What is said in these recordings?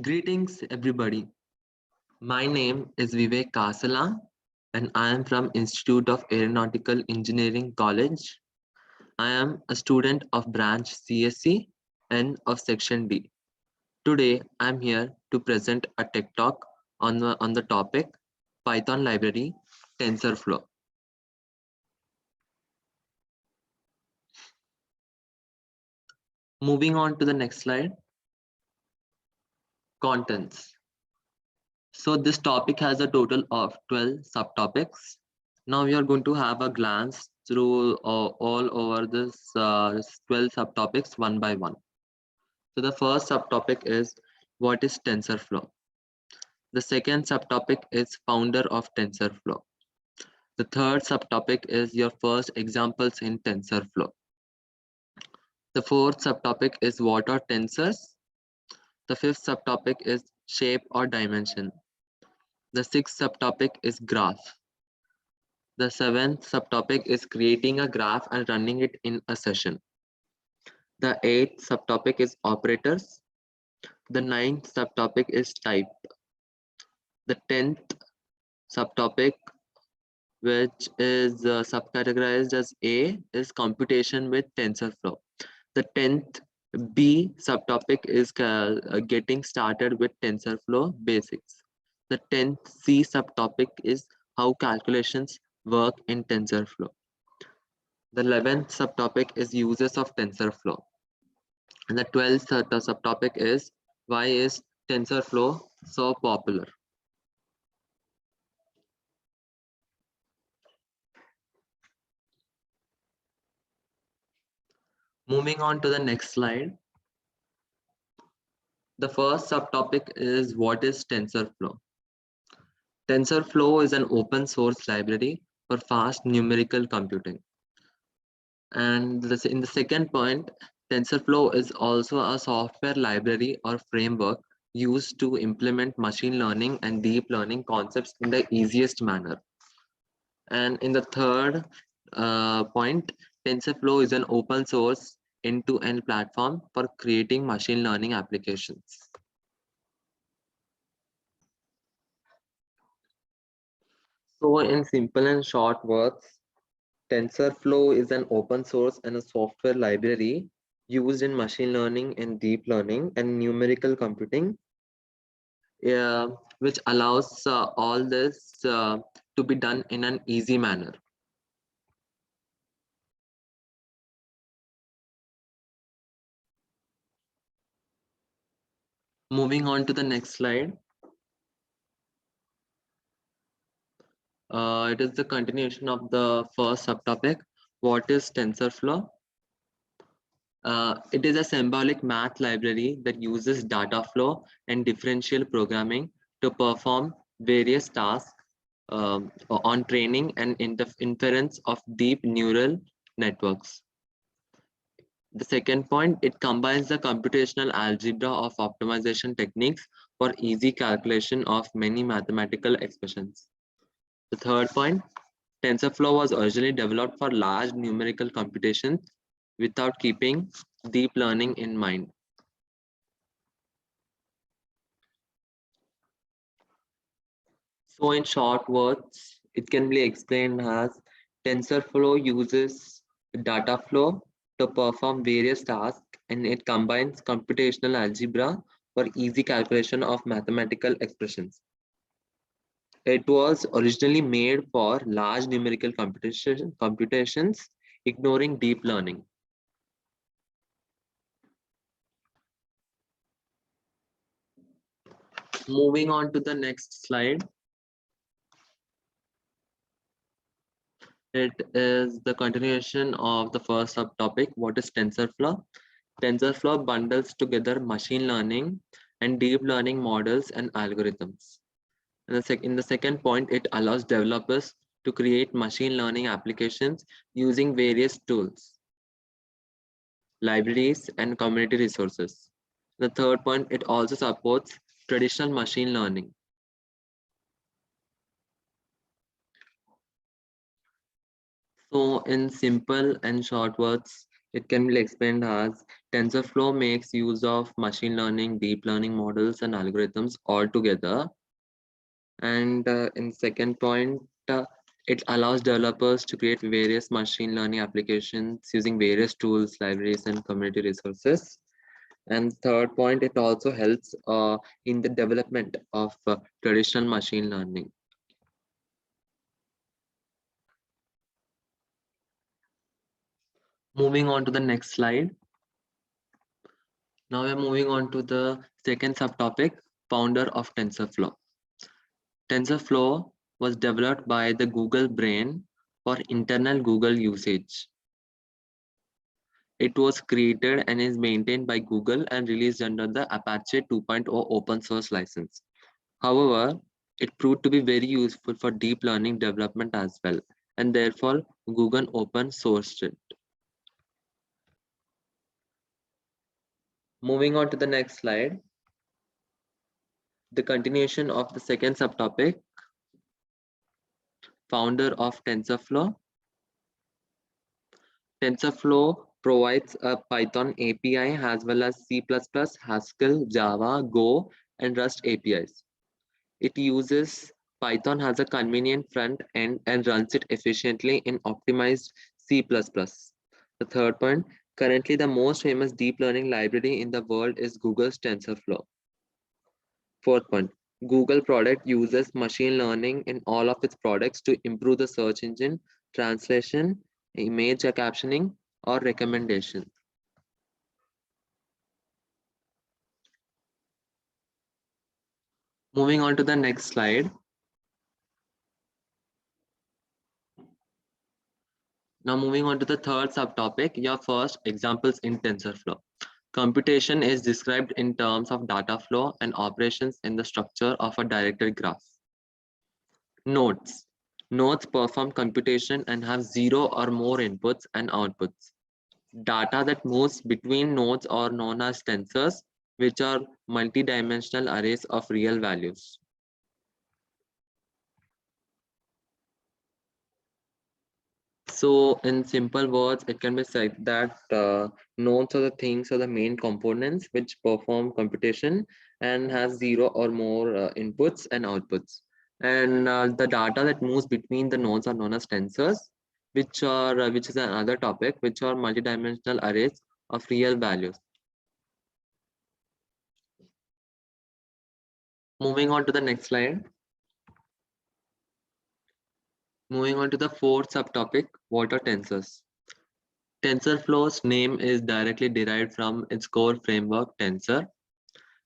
Greetings, everybody. My name is Vivek Kasala, and I am from Institute of Aeronautical Engineering College. I am a student of branch CSC and of section D. Today, I am here to present a tech talk on the topic Python library TensorFlow. Moving on to the next slide, contents. So this topic has a total of 12 subtopics. Now we are going to have a glance through all over this 12 subtopics one by one. So the first subtopic is what is TensorFlow. The second subtopic is founder of TensorFlow. The third subtopic is your first examples in TensorFlow. The fourth subtopic is what are tensors. The fifth subtopic is shape or dimension. The sixth subtopic is graph. The seventh subtopic is creating a graph and running it in a session. The eighth subtopic is operators. The ninth subtopic is type. The 10th subtopic, which is subcategorized as A, is computation with TensorFlow. The 10th B subtopic is getting started with TensorFlow basics. The 10th C subtopic is how calculations work in TensorFlow. The 11th subtopic is uses of TensorFlow. And the 12th subtopic is why is TensorFlow so popular? Moving on to the next slide. The first subtopic is what is TensorFlow? TensorFlow is an open source library for fast numerical computing. And in the second point, TensorFlow is also a software library or framework used to implement machine learning and deep learning concepts in the easiest manner. And in the third point, TensorFlow is an open source end-to-end platform for creating machine learning applications. So in simple and short words, TensorFlow is an open source and a software library used in machine learning and deep learning and numerical computing, which allows all this to be done in an easy manner. Moving on to the next slide. It is the continuation of the first subtopic. What is TensorFlow? It is a symbolic math library that uses data flow and differential programming to perform various tasks on training and inference of deep neural networks. The second point, it combines the computational algebra of optimization techniques for easy calculation of many mathematical expressions. The third point, TensorFlow was originally developed for large numerical computations without keeping deep learning in mind. So in short words, it can be explained as TensorFlow uses data flow to perform various tasks, and it combines computational algebra for easy calculation of mathematical expressions. It was originally made for large numerical computations, ignoring deep learning. Moving on to the next slide. It is the continuation of the first subtopic. What is TensorFlow? TensorFlow bundles together machine learning and deep learning models and algorithms. And in the second point, it allows developers to create machine learning applications using various tools, libraries, and community resources. The third point, it also supports traditional machine learning. So in simple and short words, it can be explained as TensorFlow makes use of machine learning, deep learning models, and algorithms all together. And in second point, it allows developers to create various machine learning applications using various tools, libraries, and community resources. And third point, it also helps in the development of traditional machine learning. Moving on to the next slide. Now we're moving on to the second subtopic, founder of TensorFlow. TensorFlow was developed by the Google Brain for internal Google usage. It was created and is maintained by Google and released under the Apache 2.0 open source license. However, it proved to be very useful for deep learning development as well, and therefore Google open sourced it. Moving on to the next slide, the continuation of the second subtopic, founder of TensorFlow. TensorFlow provides a Python API as well as C++, Haskell, Java, Go, and Rust APIs. It uses Python as a convenient front end and runs it efficiently in optimized C++. The third point, currently the most famous deep learning library in the world is Google's TensorFlow. Fourth point, Google product uses machine learning in all of its products to improve the search engine, translation, image captioning, or recommendation. Moving on to the next slide. Now moving on to the third subtopic, your first examples in TensorFlow. Computation is described in terms of data flow and operations in the structure of a directed graph. Nodes. Nodes perform computation and have 0 or more inputs and outputs. Data that moves between nodes are known as tensors, which are multidimensional arrays of real values. So in simple words, it can be said that nodes are the things or the main components which perform computation and has 0 or more inputs and outputs. And the data that moves between the nodes are known as tensors, which is another topic, which are multidimensional arrays of real values. Moving on to the next slide. Moving on to the fourth subtopic, what are tensors? TensorFlow's name is directly derived from its core framework, Tensor.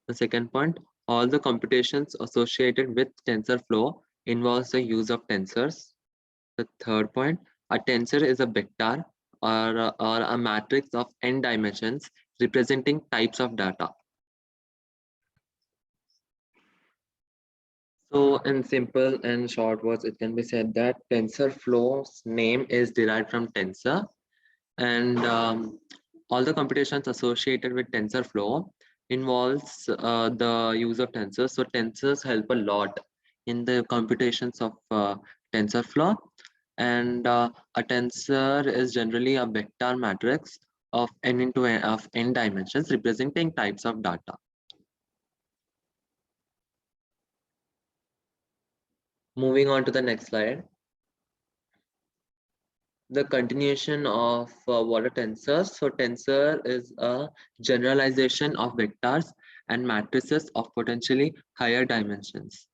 The second point, all the computations associated with TensorFlow involves the use of tensors. The third point, a tensor is a vector or a matrix of n dimensions representing types of data. So in simple and short words, it can be said that TensorFlow's name is derived from tensor, and all the computations associated with TensorFlow involves the use of tensors. So tensors help a lot in the computations of TensorFlow, and a tensor is generally a vector matrix of n dimensions representing types of data. Moving on to the next slide. The continuation of what are tensors. So tensor is a generalization of vectors and matrices of potentially higher dimensions.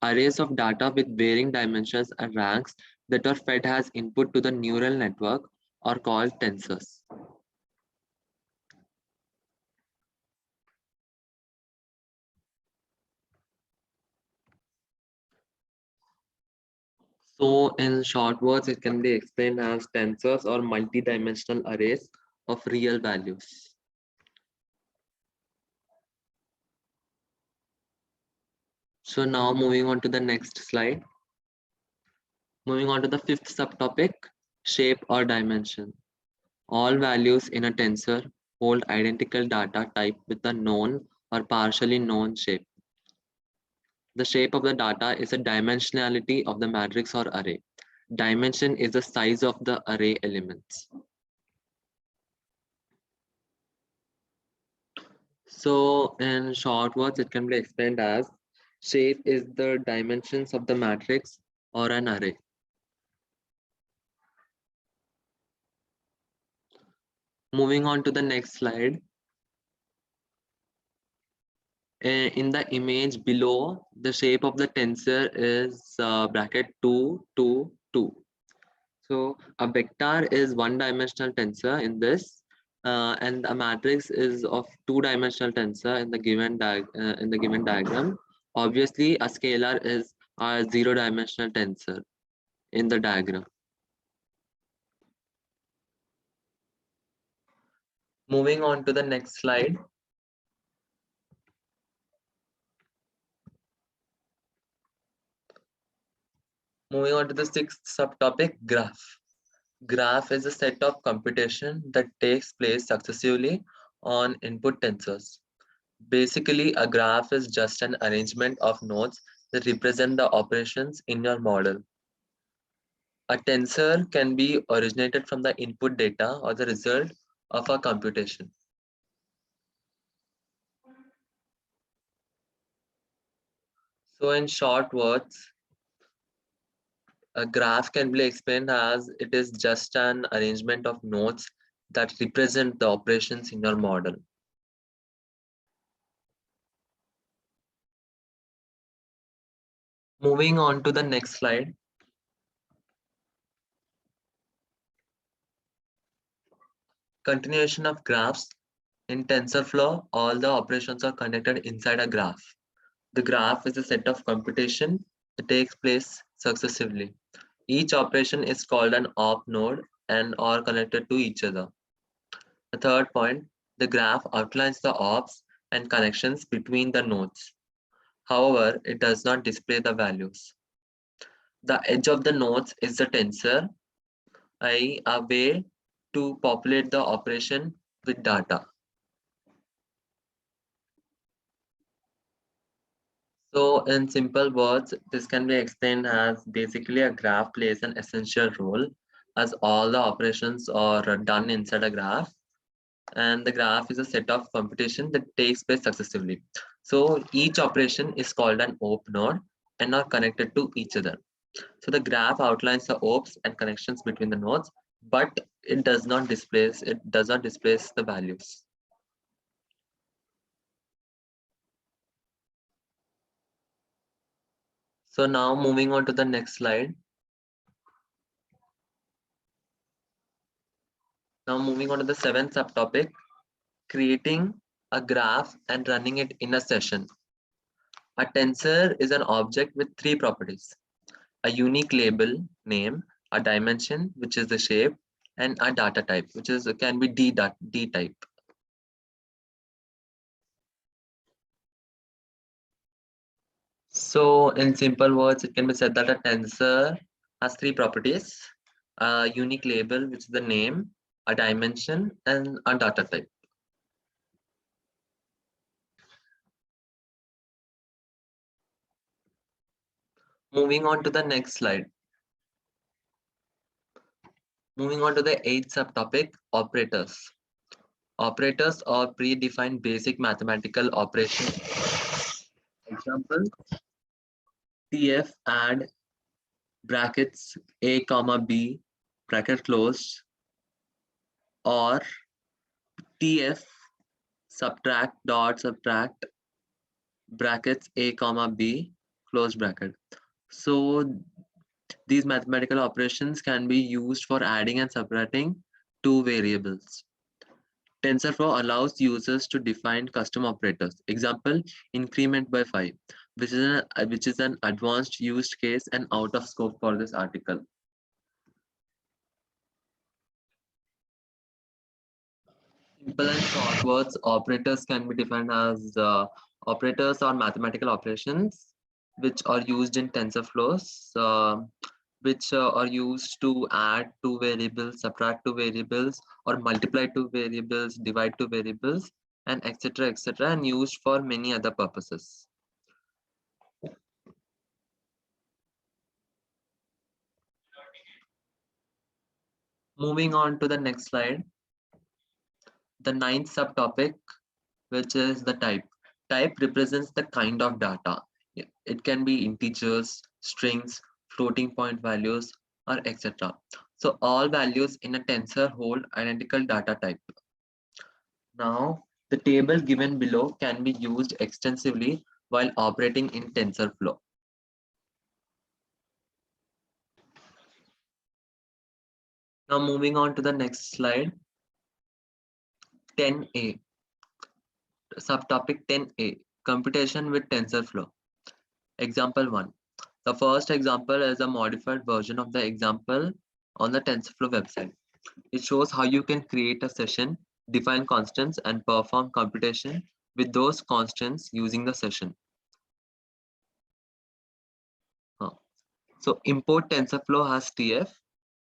Arrays of data with varying dimensions and ranks that are fed as input to the neural network are called tensors. So in short words, it can be explained as tensors or multidimensional arrays of real values. So now moving on to the next slide. Moving on to the fifth subtopic, shape or dimension. All values in a tensor hold identical data type with a known or partially known shape. The shape of the data is a dimensionality of the matrix or array. Dimension is the size of the array elements. So in short words, it can be explained as shape is the dimensions of the matrix or an array. Moving on to the next slide. In the image below, the shape of the tensor is bracket 2, 2, 2. So a vector is one-dimensional tensor in this, and a matrix is of two-dimensional tensor in the given diagram. Obviously, a scalar is a zero-dimensional tensor in the diagram. Moving on to the next slide. Moving on to the sixth subtopic, graph. Graph is a set of computation that takes place successively on input tensors. Basically, a graph is just an arrangement of nodes that represent the operations in your model. A tensor can be originated from the input data or the result of a computation. So in short words, a graph can be explained as it is just an arrangement of nodes that represent the operations in your model. Moving on to the next slide. Continuation of graphs. In TensorFlow, all the operations are conducted inside a graph. The graph is a set of computation that takes place successively. Each operation is called an op node and are connected to each other. The third point, the graph outlines the ops and connections between the nodes. However, it does not display the values. The edge of the nodes is the tensor, i.e. a way to populate the operation with data. So in simple words, this can be explained as basically a graph plays an essential role as all the operations are done inside a graph, and the graph is a set of computation that takes place successively. So each operation is called an op node and are connected to each other. So the graph outlines the ops and connections between the nodes, but it does not displace the values. So now moving on to the next slide. Now moving on to the seventh subtopic, creating a graph and running it in a session. A tensor is an object with three properties: a unique label name, a dimension, which is the shape, and a data type, which is can be D type. So in simple words, it can be said that a tensor has three properties: a unique label, which is the name, a dimension, and a data type. Moving on to the next slide. Moving on to the eighth subtopic, operators. Operators are predefined basic mathematical operations. Example, TF add brackets a comma b bracket closed, or TF subtract dot subtract brackets a comma b close bracket. So these mathematical operations can be used for adding and subtracting two variables. TensorFlow allows users to define custom operators. Example, increment by 5, which is an advanced used case and out of scope for this article. Simple and short words, operators can be defined as operators or mathematical operations which are used in TensorFlows, which are used to add two variables, subtract two variables, or multiply two variables, divide two variables, and etc., and used for many other purposes. Moving on to the next slide, the ninth subtopic, which is the type. Type represents the kind of data. It can be integers, strings, floating point values, or etc. So all values in a tensor hold identical data type. Now, the table given below can be used extensively while operating in TensorFlow. Now moving on to the next slide, 10A, subtopic 10A, computation with TensorFlow. Example 1. The first example is a modified version of the example on the TensorFlow website. It shows how you can create a session, define constants, and perform computation with those constants using the session. So import TensorFlow has TF,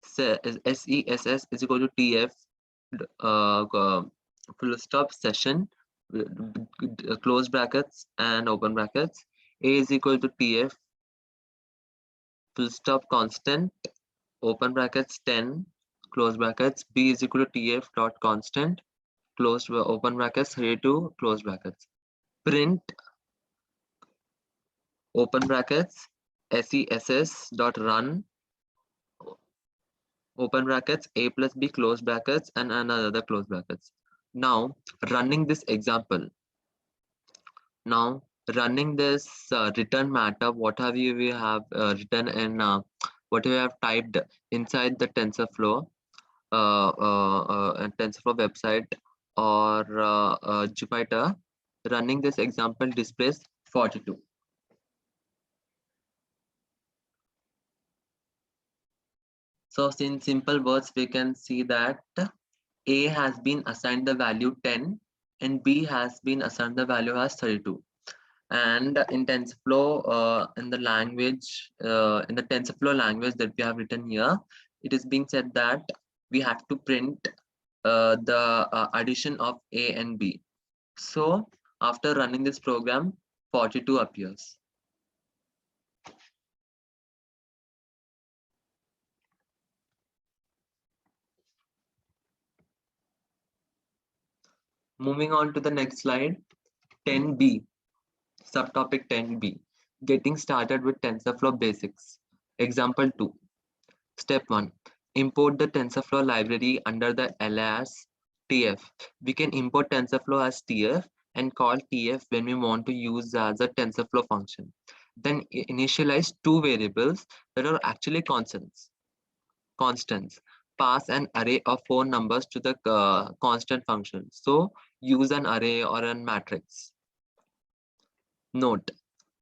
SESS is equal to TF, full stop session, close brackets and open brackets. A is equal to TF, full stop constant, open brackets 10, close brackets. B is equal to TF dot constant, close open brackets 32, close brackets. Print, open brackets, SESS dot run, open brackets, A plus B, close brackets, and another close brackets. Now running this example, now running this return matter, what have we have written in what we have typed inside the TensorFlow TensorFlow website or Jupyter. Running this example displays 42. So in simple words, we can see that A has been assigned the value 10 and B has been assigned the value as 32. And in TensorFlow, in the language, in the TensorFlow language that we have written here, it is being said that we have to print the addition of A and B. So after running this program, 42 appears. Moving on to the next slide, 10B, subtopic 10B, getting started with TensorFlow basics. Example 2. Step 1. Import the TensorFlow library under the alias TF. We can import TensorFlow as TF and call TF when we want to use as a TensorFlow function. Then initialize two variables that are actually constants. Pass an array of 4 numbers to the constant function. So use an array or a matrix. Note,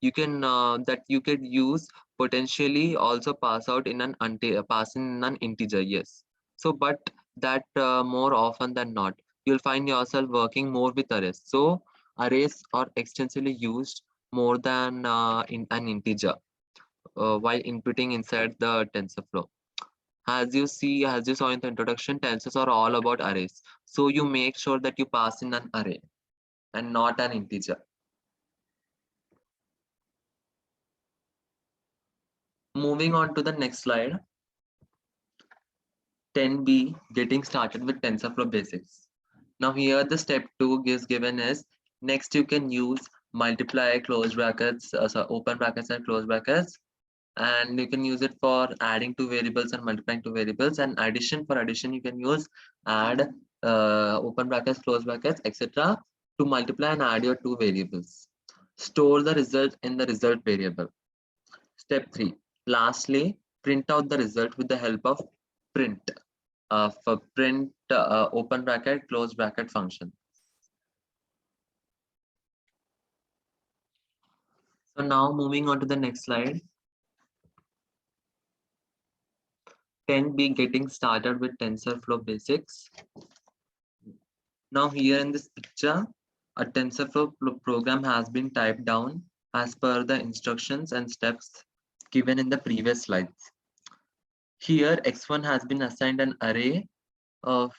you can that you could use potentially also pass out in an pass in an integer, yes. So but that more often than not you'll find yourself working more with arrays. So arrays are extensively used more than in an integer while inputting inside the TensorFlow. As you saw in the introduction, tensors are all about arrays, so you make sure that you pass in an array and not an integer. Moving on to the next slide, 10B, getting started with TensorFlow basics. Now here the step 2 is given is, next you can use multiply, close brackets, so open brackets and close brackets, and you can use it for adding two variables and multiplying two variables, and addition, for addition you can use add, open brackets, close brackets, etc. to multiply and add your two variables. Store the result in the result variable. Step 3. Lastly, print out the result with the help of print. For print open bracket, close bracket function. So now moving on to the next slide. 10B, getting started with TensorFlow basics. Now here in this picture, a TensorFlow program has been typed down as per the instructions and steps given in the previous slides. Here x1 has been assigned an array of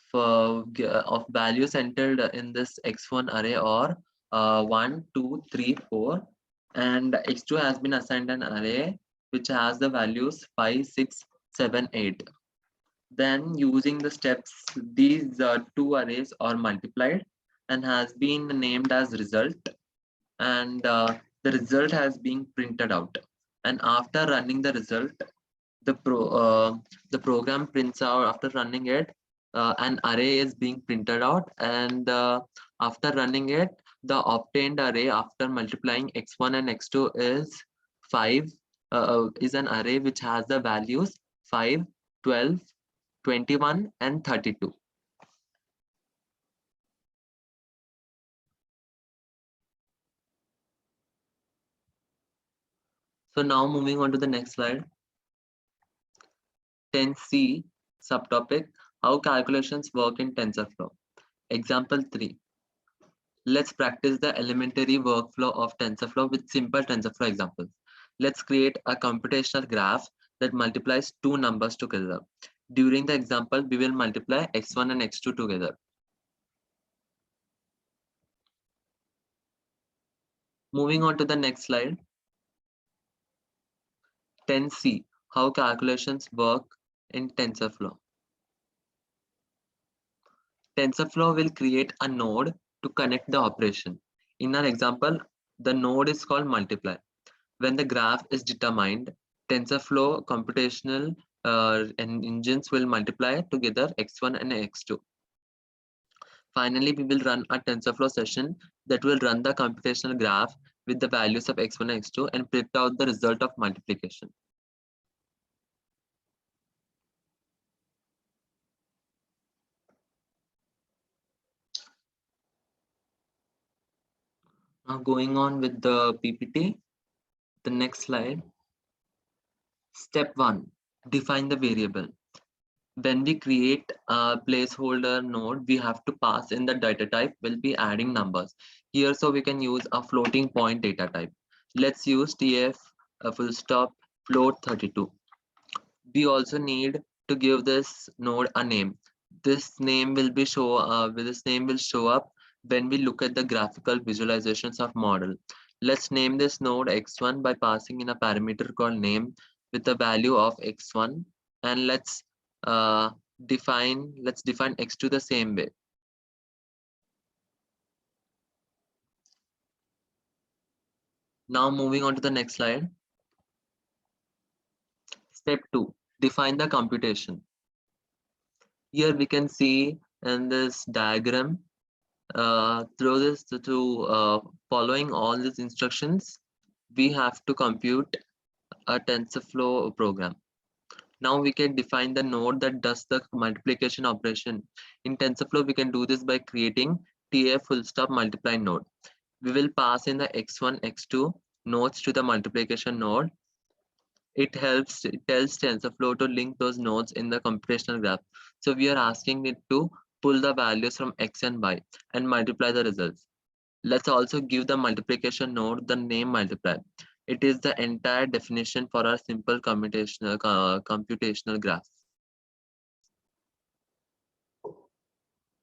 values entered in this x1 array, or 1, 2, 3, 4, and x2 has been assigned an array which has the values 5, 6, 7, 8. Then using the steps, these two arrays are multiplied and has been named as result, and the result has been printed out. And after running the result, the the program prints out. After running it, an array is being printed out, and after running it, the obtained array after multiplying x1 and x2 is 5, is an array which has the values 5, 12, 21 and 32. So now moving on to the next slide. 10C subtopic, how calculations work in TensorFlow. Example 3. Let's practice the elementary workflow of TensorFlow with simple TensorFlow examples. Let's create a computational graph that multiplies two numbers together. During the example, we will multiply x1 and x2 together. Moving on to the next slide. 10C, how calculations work in TensorFlow. TensorFlow will create a node to connect the operation. In our example, the node is called multiply. When the graph is determined, TensorFlow computational and engines will multiply together x1 and x2. Finally, we will run a TensorFlow session that will run the computational graph with the values of x1 and x2 and print out the result of multiplication. Now going on with the PPT, the next slide. Step 1, define the variable. When we create a placeholder node, we have to pass in the data type. We'll be adding numbers here, so we can use a floating point data type. Let's use tf full stop float 32. We also need to give this node a name. This name will be this name will show up when we look at the graphical visualizations of model. Let's name this node x1 by passing in a parameter called name with the value of x1, and let's define x2 the same way. Now moving on to the next slide. Step 2, define the computation. Here we can see in this diagram, through this following all these instructions, we have to compute a TensorFlow program. Now we can define the node that does the multiplication operation. In TensorFlow, we can do this by creating TF full stop multiply node. We will pass in the x1, x2 nodes to the multiplication node. It tells TensorFlow to link those nodes in the computational graph. So we are asking it to pull the values from x and y and multiply the results. Let's also give the multiplication node the name multiply. It is the entire definition for our simple computational graph.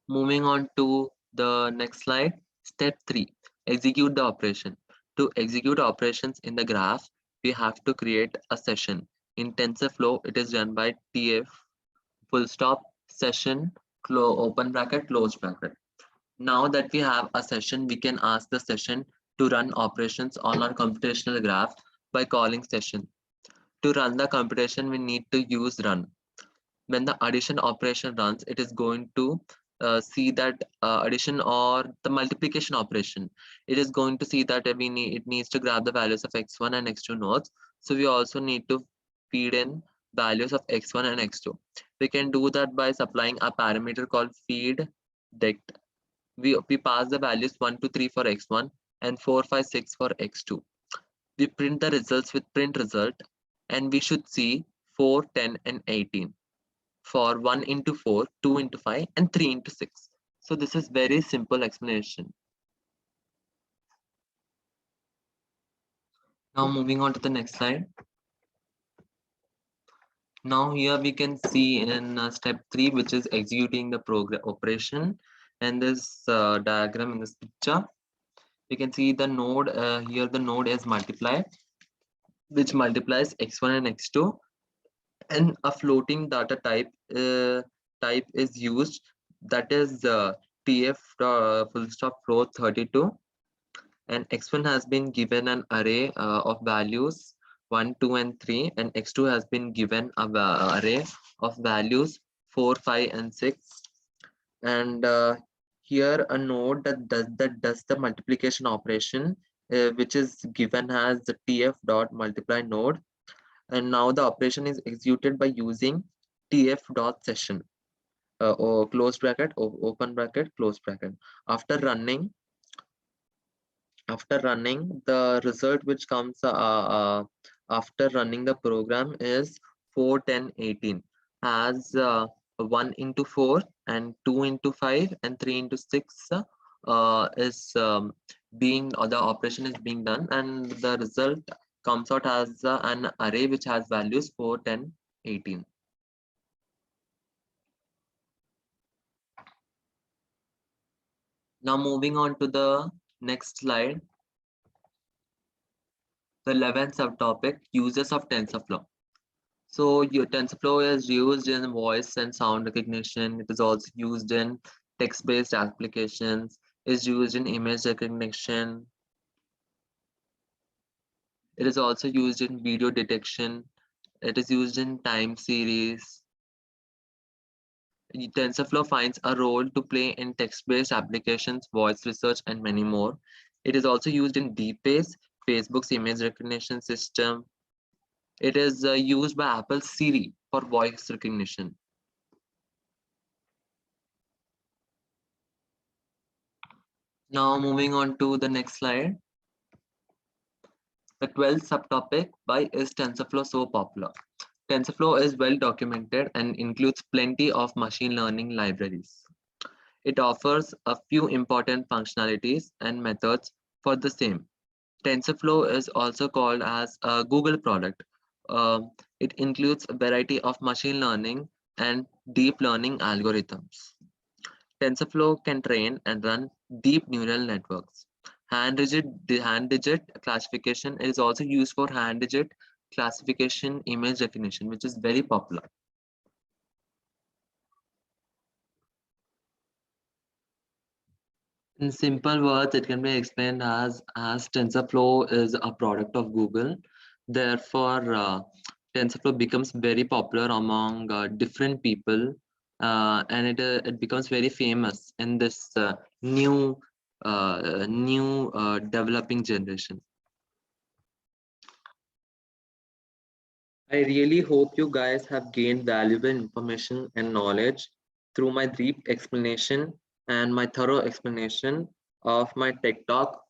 Moving on to the next slide. Step 3, execute the operation. To execute operations in the graph, we have to create a session. In TensorFlow, it is done by tf full stop session open bracket close bracket. Now that we have a session, we can ask the session to run operations on our computational graph by calling session. To run the computation, we need to use run. When the addition operation runs, it is going to see that addition or the multiplication operation. It is going to see that it needs to grab the values of x1 and x2 nodes. So we also need to feed in values of x1 and x2. We can do that by supplying a parameter called feed dect. We pass the values 1 to 3 for x1 and 4, 5, 6 for x2. We print the results with print result, and we should see 4, 10 and 18 for 1 into 4, 2 into 5 and 3 into 6. So this is very simple explanation. Now moving on to the next slide. Now here we can see in step 3, which is executing the program operation, and this diagram in this picture, you can see the node here. The node is multiply, which multiplies x1 and x2, and a floating data type is used, that is tf full stop flow 32, and x1 has been given an array of values 1, 2, and 3, and x2 has been given a array of values 4, 5, and 6. And here a node that does the multiplication operation, which is given as the tf dot multiply node, and now the operation is executed by using tf dot session, or close bracket, open bracket, close bracket. After running the result which comes after running the program is 4, 10, 18, as 1 into 4 and 2 into 5 and 3 into 6 is being, or the operation is being done, and the result comes out as an array which has values 4, 10, 18. Now moving on to the next slide, the 11th subtopic, uses of TensorFlow. So your TensorFlow is used in voice and sound recognition. It is also used in text-based applications. Is used in image recognition. It is also used in video detection. It is used in time series. TensorFlow finds a role to play in text-based applications, voice research, and many more. It is also used in DeepFace, Facebook's image recognition system. It is used by Apple's Siri for voice recognition. Now moving on to the next slide. The 12th subtopic, why is TensorFlow so popular? TensorFlow is well documented and includes plenty of machine learning libraries. It offers a few important functionalities and methods for the same. TensorFlow is also called as a Google product. It includes a variety of machine learning and deep learning algorithms. TensorFlow can train and run deep neural networks. The hand digit classification is also used for hand digit classification image recognition, which is very popular. In simple words, it can be explained as TensorFlow is a product of Google. Therefore, TensorFlow becomes very popular among different people, and it becomes very famous in this new developing generation. I really hope you guys have gained valuable information and knowledge through my deep explanation and my thorough explanation of my tech talk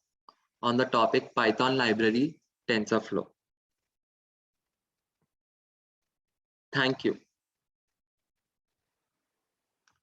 on the topic Python library TensorFlow. Thank you.